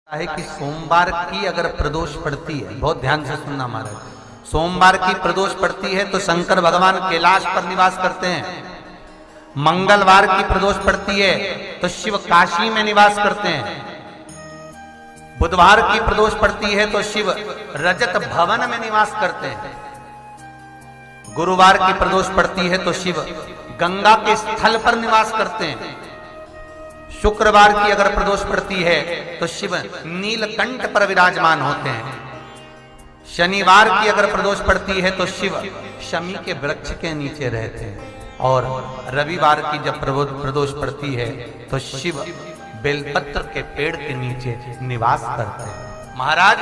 है कि सोमवार की अगर प्रदोष पड़ती है, बहुत ध्यान से सुनना महाराज, सोमवार की प्रदोष पड़ती है तो शंकर भगवान कैलाश पर निवास करते हैं। मंगलवार की प्रदोष पड़ती है तो शिव काशी में निवास करते हैं। बुधवार की प्रदोष पड़ती है तो शिव रजत भवन में निवास करते हैं। गुरुवार की प्रदोष पड़ती है तो शिव गंगा के स्थल पर निवास करते हैं। शुक्रवार की अगर प्रदोष पड़ती है तो शिव नीलकंठ पर विराजमान होते हैं। शनिवार की अगर प्रदोष पड़ती है तो शिव शमी के वृक्ष के नीचे रहते हैं। और रविवार की जब प्रदोष पड़ती है तो शिव बेलपत्र के पेड़ के नीचे निवास करते हैं। महाराज,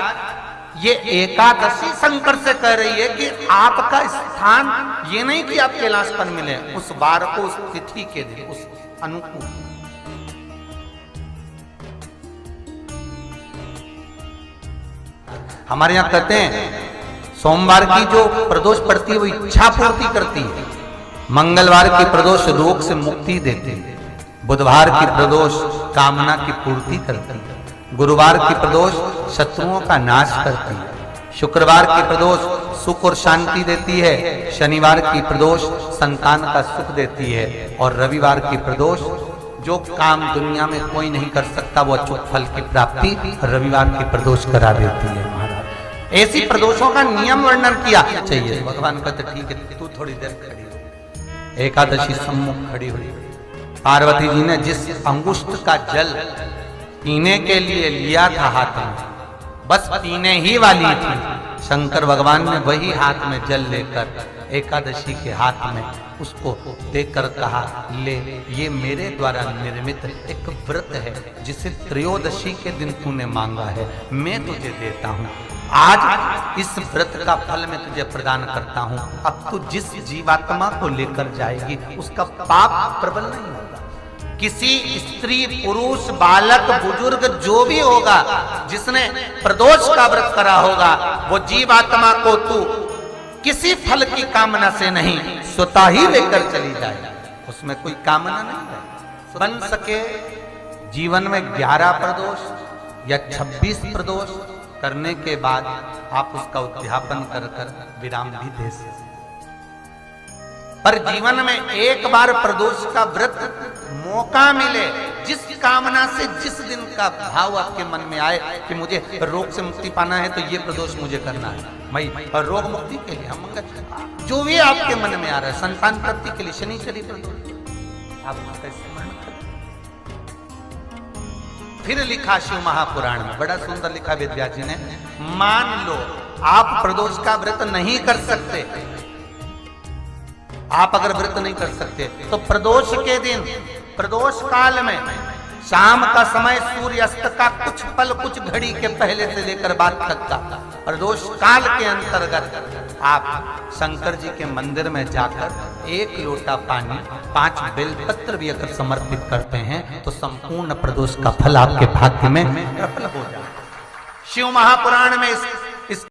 ये एकादशी शंकर से कह रही है कि आपका स्थान ये नहीं कि आप कैलाश पर मिले, उस वार को, उस तिथि के दिन, उस अनुकूल। हमारे यहां कहते हैं सोमवार की जो प्रदोष पड़ती है वो इच्छा पूर्ति करती है। मंगलवार की प्रदोष रोग से मुक्ति देती है। बुधवार की प्रदोष कामना की पूर्ति करती है। गुरुवार की प्रदोष शत्रुओं का नाश करती है। शुक्रवार की प्रदोष सुख और शांति देती है। शनिवार की प्रदोष संतान का सुख देती है। और रविवार की प्रदोष जो काम दुनिया में कोई नहीं कर सकता वो अचूक फल की प्राप्ति रविवार की प्रदोष करा देती है। महाराज, ऐसी प्रदोषों का नियम वर्णन किया चाहिए। भगवान कहते ठीक है, तू थोड़ी देर खड़ी हो। एकादशी सम्मुख खड़ी हुई। पार्वती जी ने जिस अंगुष्ठ का जल पीने के लिए लिया था हाथ में, बस पीने ही वाली थी, शंकर भगवान ने वही हाथ में जल लेकर एकादशी के हाथ में उसको देकर कहा, ले, ये मेरे द्वारा निर्मित एक व्रत है जिसे त्रयोदशी के दिन तूने मांगा है, मैं तुझे देता हूँ। आज इस व्रत का फल मैं तुझे प्रदान करता हूँ। अब तू जिस जीवात्मा को लेकर जाएगी उसका पाप प्रबल नहीं होगा। किसी स्त्री, पुरुष, बालक, बुजुर्ग जो भी होगा जिसने प्रदोष का व्रत करा होगा, वो जीवात्मा को तू किसी फल की कामना से नहीं, स्वतः ही लेकर चली जाए। उसमें कोई कामना नहीं है। बन सके जीवन में 11 प्रदोष या 26 प्रदोष करने के बाद आप उसका उद्यापन कर विराम भी दे सकते। पर जीवन में एक बार प्रदोष का व्रत मौका मिले, जिस कामना से, जिस दिन का भाव आपके मन में आए कि मुझे रोग से मुक्ति पाना है तो ये प्रदोष मुझे करना है, मैं और रोग मुक्ति के लिए, मंगल जो भी आपके मन में आ रहा है, संतान प्राप्ति के लिए शनिचरी प्रदोष आप उसका स्मरण करें। फिर लिखा शिव महापुराण में, बड़ा सुंदर लिखा विद्याजी ने, मान लो आप प्रदोष का व्रत नहीं कर सकते, आप अगर व्रत नहीं कर सकते तो प्रदोष के दिन, प्रदोष काल में शाम का समय सूर्यास्त का कुछ पल, कुछ घड़ी के पहले से लेकर बाद तक का प्रदोष काल के अंतर्गत आप शंकर जी के मंदिर में जाकर 1 लोटा पानी, 5 बेलपत्र भी अगर समर्पित करते हैं तो संपूर्ण प्रदोष का फल आपके भाग्य में प्रबल हो जाए। शिव महापुराण में